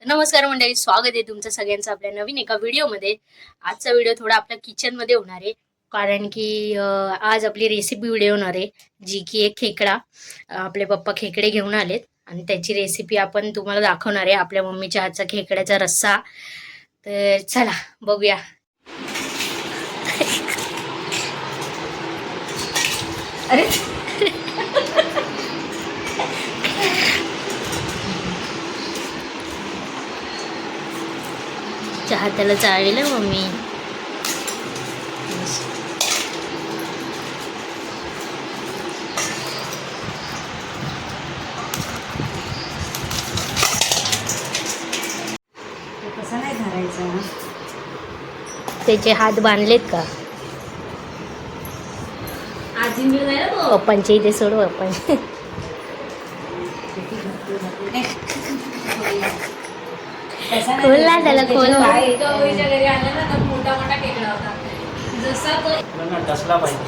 नमस्कार मंडळी, स्वागत आहे तुमचं सगळ्यांचं आपल्या नवीन एका व्हिडिओमध्ये. आजचा व्हिडिओ थोडा आपल्या किचन मध्ये होणार आहे, कारण की आज आपली रेसिपी व्हिडिओ होणार आहे, जी की एक खेकडा. आपले पप्पा खेकडे घेऊन आलेत आणि त्याची रेसिपी आपण तुम्हाला दाखवणार आहे. आपल्या मम्मीच्या हातचा खेकड्याचा रस्सा. तर चला बघूया. अरे चहा त्याला चाळलेलं मम्मी. कसं नाही धरायचं ना, त्याचे हात बांधलेत का पप्पांच्या इथे? सोडू आपण. खोल ना त्याला, खोल. घरी आलं ना तर मोठा मोठा खेकडा होता, जसा तो टसला पाहिजे.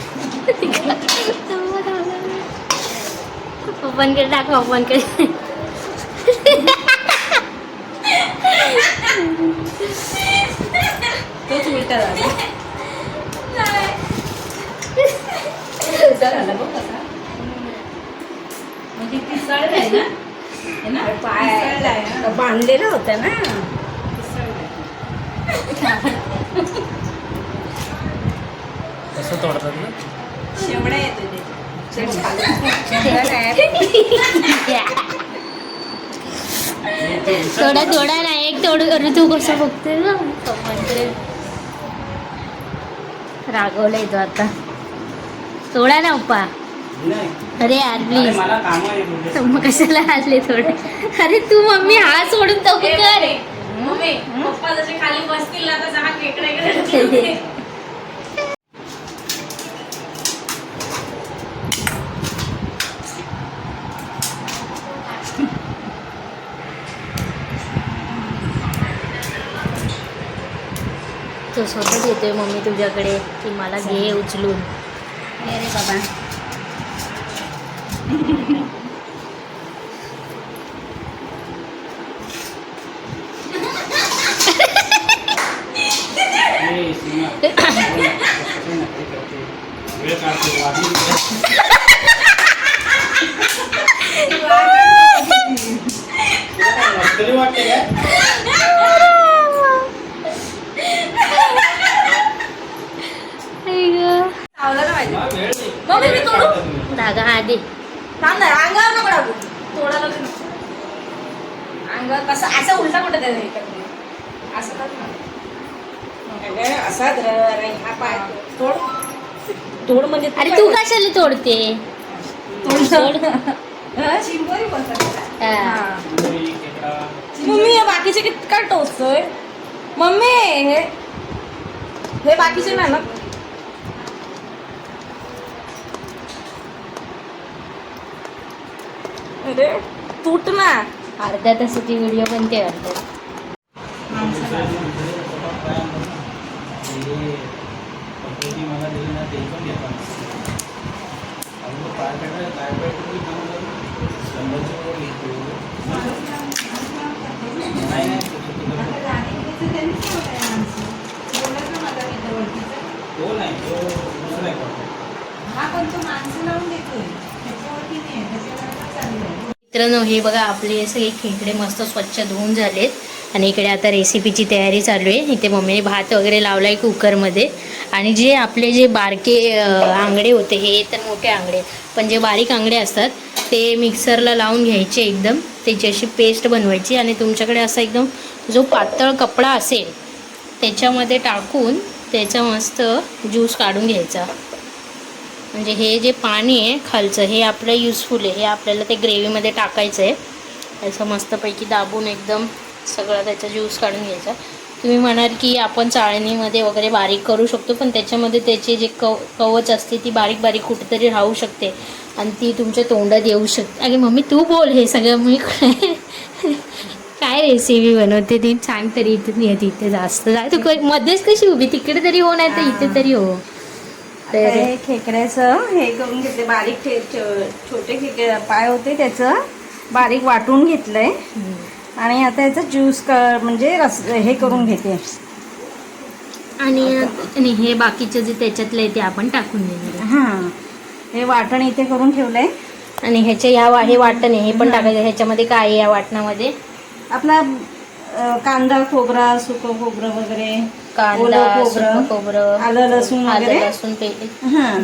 पप्पांकडे टाक, पप्पांकडे. तोच उलटा झाला. उलटा झाला बघ कसा, म्हणजे पिसळलाय ना, है ना, पाय बांधलेला होता ना. कसं तोडतात ना? शेवड्या येतो थोडा थोडा नाही, एक तोड करू. तू कसं बघते ना पप्पांकडे. रागवलाय तो आता. थोडा ना पप्पा. नाही. अरे यार अरे प्लीज. मला काम आहे. मग कशाला हसले थोडे? अरे तू मम्मी हा सोडून तो कर. मम्मी पप्पा जसे खाली बसतील ना तसा हा खेकडा इकडे. तो स्वतःच येतोय मम्मी तुझ्याकडे की मला घे उचलून. अरे बाबा, ए, सीमा. वेळ काढते, वाढली. तरी वाटते काय? चावलं ना पाहिजे. हा, वेळ नाही. मम्मी, मी तोडू? धागा आधी. थांब ना, अंगावर नको टाकू. तोडायला नको. अंगावर कसं असं उलटा कुठं त्याला हे करते. असं कर ना. अगं, असा धर, हा पाय तोड. तोड म्हणजे अरे तू कशाला तोडते? तोड. चिंबोरी बोलतात. हा. चिंबोरी, खेकडा. मम्मी हे बाकीचे किती काय टोचतोय? मम्मी हे बाकीचे नाही ना. अरे तूट ना. अर्ध्या तासाची व्हिडिओ पण ते करतात. हे पद्धती मला दिली ना, ते पण घेतात. अजून पाय पेटायला काय पेटवली काम करू? शंभरची वर लिहितो. नाही, नाही, तो नाही, तो दुसरा आहे कोणता. हा पण तो माणसं लावून देतोय त्याच्यावरती नाही, त्याच्यावर चालू आहे. मित्रांनो, हे बघा आपले सगळे खेकडे मस्त स्वच्छ धुवून झालेत आणि इकडे आता रेसिपीची तयारी चालू आहे. इथे मम्मीने भात वगैरे लावलाय कुकरमध्ये. आणि जे आपले जे बारके आंगडे होते, हे तर मोठे आंगडे, पण जे बारीक आंगडे असतात ते मिक्सरला लावून घ्यायचे, एकदम त्याची अशी पेस्ट बनवायची. आणि तुमच्याकडे असा एकदम जो पातळ कपडा असेल त्याच्यामध्ये टाकून त्याचा मस्त ज्यूस काढून घ्यायचा. म्हणजे हे जे पाणी आहे खालचं, हे आपलं युजफुल आहे. हे आपल्याला ते ग्रेव्हीमध्ये टाकायचं आहे. असं मस्तपैकी दाबून एकदम सगळं त्याचा ज्यूस काढून घ्यायचा. तुम्ही म्हणाल की आपण चाळणीमध्ये वगैरे बारीक करू शकतो, पण त्याच्यामध्ये त्याचे जे कवच असते ती बारीक बारीक कुठेतरी राहू शकते आणि ती तुमच्या तोंडात येऊ शकते. अगे मम्मी तू बोल, हे सगळं मी काय रेसिपी बनवते ती सांग तरी. इथे इथे जास्त तू मध्येच कशी उभी, तिकडे तरी हो, नाही तर इथे तरी हो. हे खेकड्याचं हे करून घेतले बारीक छोटे खेकडे पाय होते त्याचं बारीक वाटून घेतलंय आणि आता याचा ज्यूस म्हणजे रस हे करून घेते. आणि हे बाकीचे जे त्याच्यातलं आहे ते आपण टाकून देणार. हां, हे वाटण इथे करून ठेवलंय. आणि ह्याचे हे वाटण आहे हे पण टाकायचं. ह्याच्यामध्ये काय आहे या वाटणामध्ये? आपला कांदा, खोबरा, सुकं खोबरं वगैरे, कांदा, ओलं सुकं खोबरं, आलं लसूण वगैरे, लसूण पेस्ट हां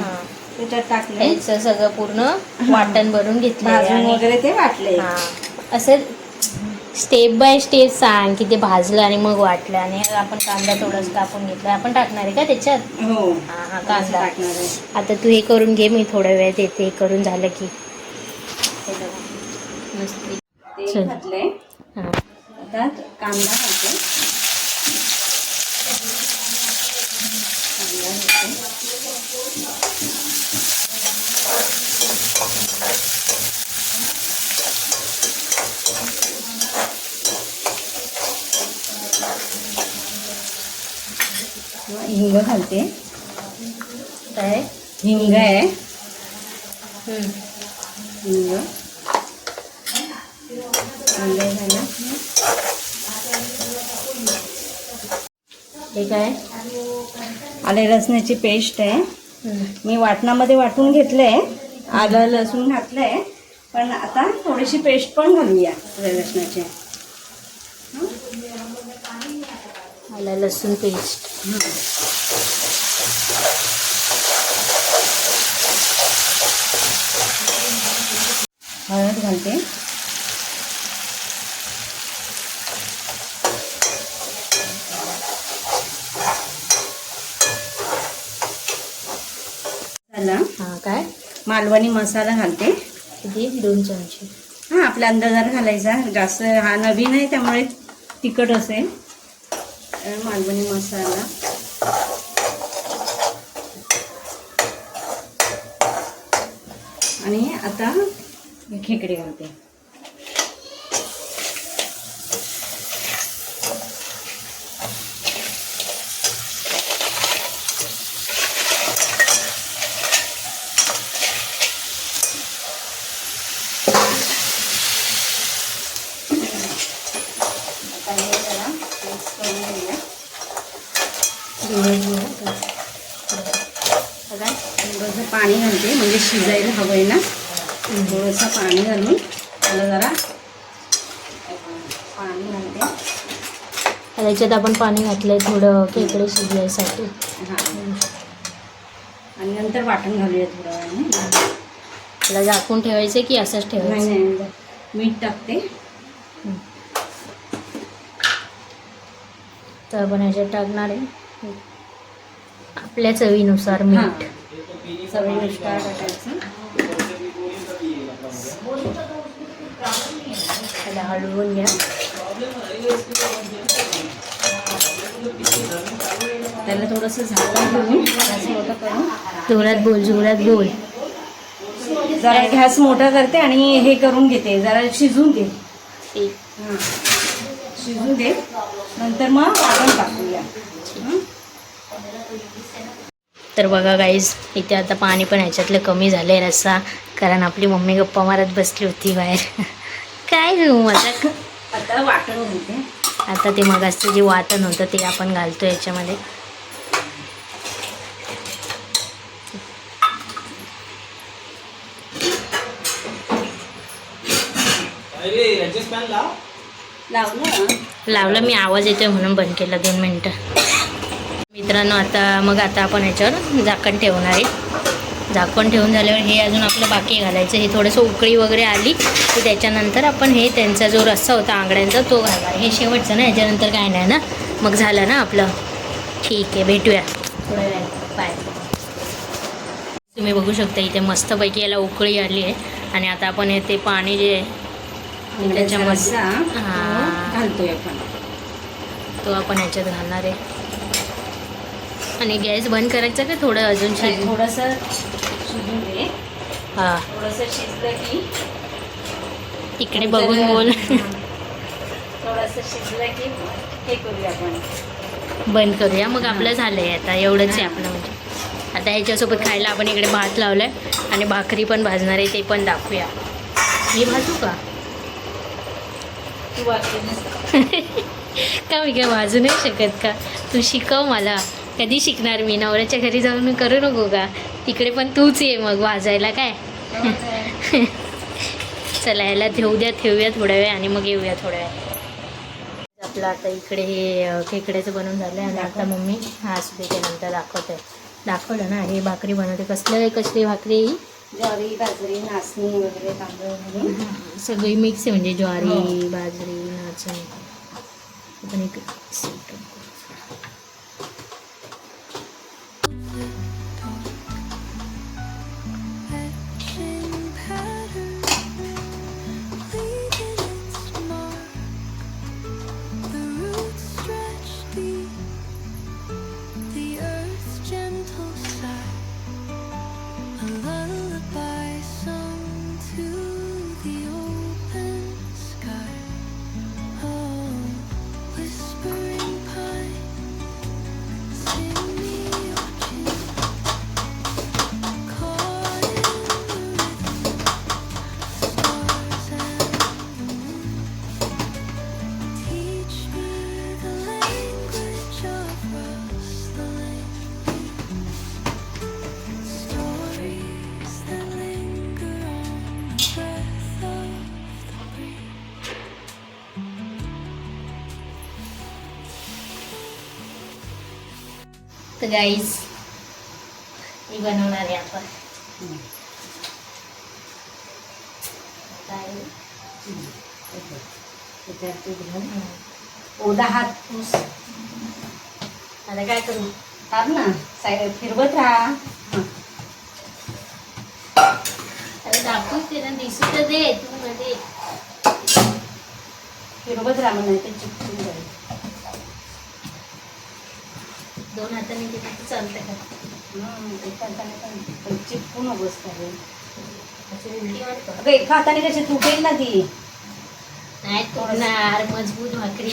त्याच्यात टाकले. ह्याचं सगळं पूर्ण वाटण भरून घेतलं भाजून वगैरे ते वाटले. असं स्टेप बाय स्टेप सांग की ते भाजलं आणि मग वाटलं. आणि आपण कांदा थोडंसं कापून घेतला. आपण टाकणार आहे का त्याच्यात? हो, हा कांदा टाकणार आहे. आता तू हे करून घे, मी थोड्या वेळात येते. हे करून झालं की मस्त तेल घातले. हां आता कांदा घालते. हिंग घालते. काय हिंग आहे. हम्म. हिंग झालं. हे काय? आले लसणाची पेस्ट आहे. हम्म. मी वाटणामध्ये वाटून घेतलंय. आलं लसूण घातलंय. पण आता थोडीशी पेस्ट पण घालूया आलं लसणाची. आलं लसूण पेस्ट. हळद घालते. झालं. हां काय? मालवणी मसाला घालते. किती? 2 चमचे. हां, आपल्या अंदाजाने घालायचा. जास्त हा नवीन आहे त्यामुळे तिखट असेल. मालवणी मसाला. आणि आता खेकडे घालते. आता हे जरा मिक्स करून घेऊया. थोडंसं पाणी घालते म्हणजे शिजायला हवं आहे ना. थोडंसं पाणी घालून त्याला जरा पाणी घालते. त्याच्यात आपण पाणी घातलंय थोडं खेकडे शिजण्यासाठी. हां, आणि नंतर वाटण घालूया थोडं वेळाने. त्याला झाकून ठेवायचं की असंच ठेवायचं? नाही, मीठ टाकते. तर आपण ह्याच्यात टाकणार आहे आपल्या चवीनुसार मीठ. चवीनुसार टाकायचं. त्याला हलवून घ्या. त्याला थोडंसं झाकण घेऊन गॅस मोठं करून जोरात बोल, जोरात बोल. जरा गॅस मोठा करते आणि हे करून घेते. जरा शिजून दे. हां, शिजून दे. नंतर मग वाटण टाकूया. तर बघा गाईज, इथे आता पाणी पण ह्याच्यातलं कमी झालं आहे रस्सा. कारण आपली मम्मी गप्पा मारत बसली होती बाहेर. काय घेऊ माझा. आता वाटण घालते. आता ते मगाचं जे वाटण होतं ते आपण घालतो याच्यामध्ये. लावलं मी, आवाज येतोय म्हणून बंद केला. 2 मिनटं. मित्रांनो, आता आपण ह्याच्यावर झाकण ठेवणार आहे. झाकण ठेवून झाल्यावर हे अजून आपलं बाकी घालायचं. हे थोडंसं उकळी वगैरे आली की त्याच्यानंतर आपण हे त्यांचा जो रस्सा होता आंगड्यांचा तो घालणार. हे शेवटचं ना, ह्याच्यानंतर काय नाही ना. मग झालं ना आपलं. ठीक आहे, भेटूया थोड्या वेळात. बाय. तुम्ही बघू शकता इथे मस्तपैकी याला उकळी आली आहे. आणि आता आपण हे ते पाणी जे त्याच्यामध्ये घालतोय आपण, तो आपण ह्याच्यात घालणार आहे. आणि गॅस बंद करायचा का थोडं अजून थोडंसं शिजून दे. हां, थोडंसं शिजलं की इकडे बघून बोल. थोडंसं शिजलं की हे करूया आपण, बंद करूया. मग आपलं झालं आहे आता. एवढंच आहे आपलं. म्हणजे आता ह्याच्यासोबत खायला आपण इकडे भात लावला आहे आणि भाकरी पण भाजणार आहे. ते पण दाखवूया. हे भाजू का? तू वाचलीस का मी काय वाजू नाही शकत का? तू शिकव मला. कधी शिकणार मी? नवऱ्याच्या घरी जाऊन करू नको का? तिकडे पण तूच ये मग वाजायला काय. चला याला ठेवूया थोड्या वेळ आणि मग येऊया थोड्या वेळ. आपलं आता इकडे हे खेकड्याचं बनवून झालं आणि आता मम्मी असू दे नंतर दाखवलं ना. हे भाकरी बनवते. कसली भाकरी? ज्वारी बाजरी नाचणी वगैरे तांदूळ घालून सगळी मिक्स आहे म्हणजे ज्वारी बाजरी नाचणी. पण एक तर गाईज मी बनवणार आहे आपण. काय ओला हात पुस. आता काय करू? थांब ना साईड फिरवत राहा. अरे दाखवूच ते ना. दिसू तर दे तू मध्ये. फिरवत राहा नाही ते चिपकून जाईल. 2 हाताने किती चालतं का? एका हाताने पण चिपकू नकोस काय. अशी उलटी वाटतं. अगं एका हाताने कशी तुटेल ना ती. नाही तोडणार. मजबूत भाकरी.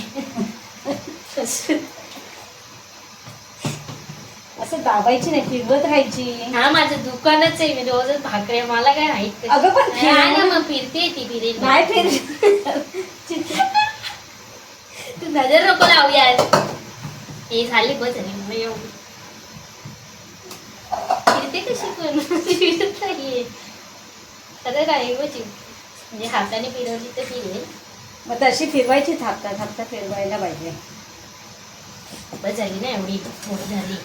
असं दाबायची नाही फिरवत राहायची. हा माझं दुकानच आहे. मी रोजच भाकऱ्या. मला काय माहित. अगं पण ना मग फिरते ती फिरेल. नाही फिर तू नजर नको लावू यार. हे झाली बस झाली. मग एवढी फिरते कशी पण फिरत नाहीये. सगळं काय म्हणजे हाताने फिरवली तर फिरेल. मग तशी फिरवायची थापता थापता फिरवायला पाहिजे. बस झाली ना एवढी मोठी झाली.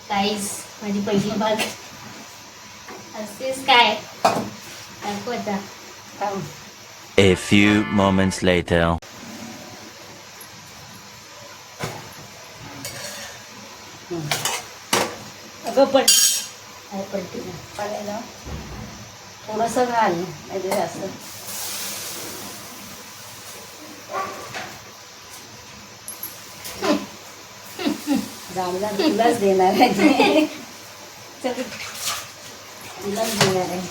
काहीच माझी पहिली भाग असेच काय दाखवता. A few moments later. अगं पण काय पलटी पडायला थोडंसं घाल म्हणजे जास्त. जाऊला तुलाच देणार आहे. चल, तुलाच देणार आहे.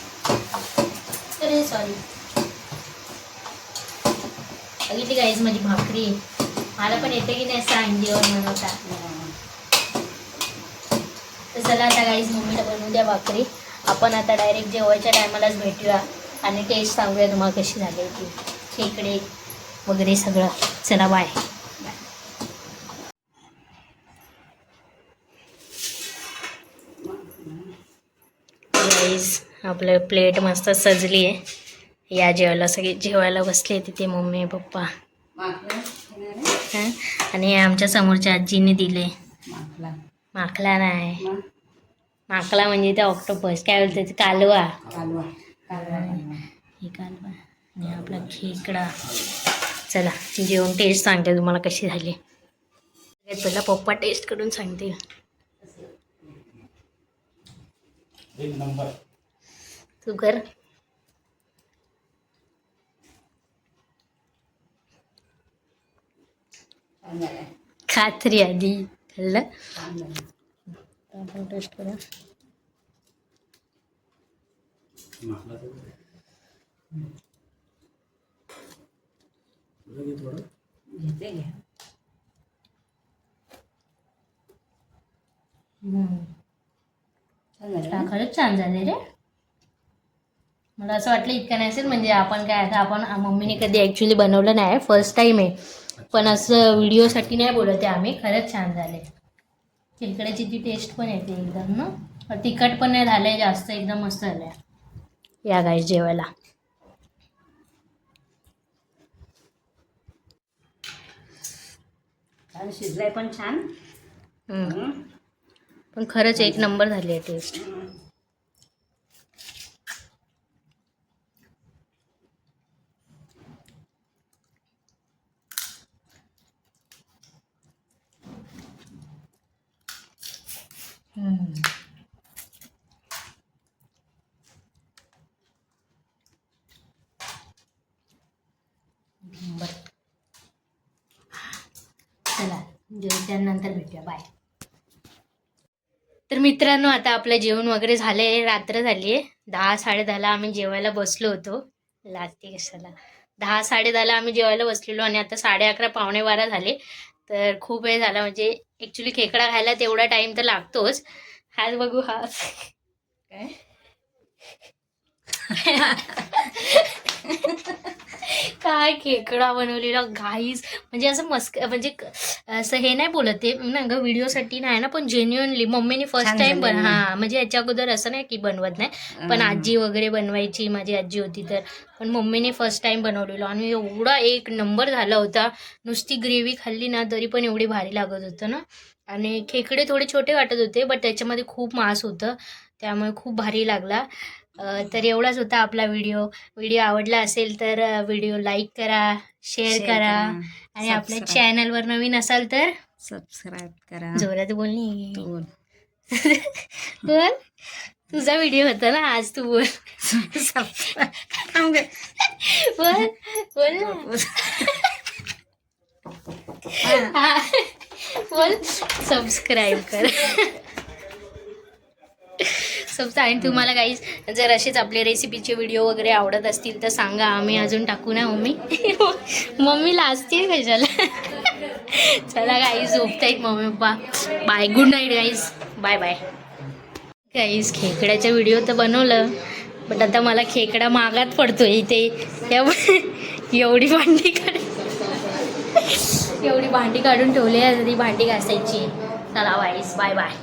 अरे सॉरी. बघितली गाईज माझी भाकरी. मला पण येते की नाही सांगीवर बनवता. तर चला आता गाईज मम्मीला बनवू द्या भाकरी. आपण आता डायरेक्ट जेवायच्या टायमालाच भेटूया आणि टेस्ट सांगूया तुम्हाला कशी झाली ती. खेकडे वगैरे सगळं. चला बाय. गाईज आपलं प्लेट मस्त सजली आहे. या जेवायला सगळे जेवायला बसले तिथे मम्मी पप्पा. आणि हे आमच्या समोरच्या आजीने दिले. माकला नाही. माकला म्हणजे ते ऑक्टोपस काय बोलते ते कालवा. हे कालवा आणि आपला खेकडा. चला जेवण टेस्ट सांगते तुम्हाला कशी झाली. पहिला पप्पा टेस्ट करून सांगतील. एक नंबर. तू कर. खात्री आधी खाल्लं. आपण टेस्ट करा. घेते घ्या. हा, खरंच छान झाले रे. मला असं वाटलं इतकं नाही असेल, म्हणजे आपण काय आता आपण मम्मीने कधी ॲक्च्युली बनवलं नाही, फर्स्ट टाईम आहे. पण असं व्हिडिओसाठी नाही बोलत आहे आम्ही, खरंच छान झाले. खेकड्याची ती टेस्ट पण येते एकदम ना, तिखट पण नाही झालंय जास्त, एकदम मस्त झालंय. या गाईस जेवायला. छान शिजलाय पण छान. पण खरंच एक नंबर झाली आहे टेस्ट. चला जेवल्यानंतर भेटूया, बाय. तर मित्रांनो, आता आपलं जेवण वगैरे झालं आहे, रात्र झाली आहे. 10-10:30ला आम्ही जेवायला बसलो होतो. लागते कशाला, 10-10:30ला आम्ही जेवायला बसलेलो आणि आता 11:30 11:45 झाले. तर खूप वेळ झाला, म्हणजे ॲक्च्युली खेकडा खायला तेवढा टाईम तर लागतोच. हाच बघू, हा काय काय खेकडा बनवलेला गाईज, म्हणजे असं म्हणजे असं हे नाही बोलत ते ना ग, व्हिडिओसाठी नाही ना, पण जेन्युअनली मम्मीने फर्स्ट छान टाइम झालंय. हां, म्हणजे याच्या अगोदर असं नाही की बनवत नाही, पण आजी वगैरे बनवायची, माझी आजी होती तर, पण मम्मीने फर्स्ट टाइम बनवलेलो आणि एवढा एक नंबर झाला होता. नुसती ग्रेव्ही खाल्ली ना तरी पण एवढी भारी लागत होतं ना. आणि खेकडे थोडे छोटे वाटत होते, बट त्याच्यामध्ये खूप मांस होतं, त्यामुळे खूप भारी लागला. तर एवढाच होता आपला व्हिडिओ आवडला असेल तर व्हिडिओ लाईक करा, शेअर करा, आणि आपल्या चॅनलवर नवीन असाल तर सबस्क्राईब करा. जोरात बोलणी. बोल. बोल, तुझा व्हिडिओ होता ना आज, तू बोल. बोल बोल ना. हा, बोल सबस्क्राईब कर. आणि तुम्हाला काही जर असेच आपले रेसिपीचे व्हिडिओ वगैरे आवडत असतील तर सांगा, आम्ही अजून टाकू ना. मम्मी लाजते कशाला. चला गाईज, झोपतायत mummy papa. Bye, good night guys, bye bye. Guys खेकड्याचा व्हिडिओ तर बनवलं, बट आता मला खेकडा मागात पडतो इथे. एवढी भांडी काढून ठेवली आहे, ती भांडी घासायची. चला गाईज, बाय बाय.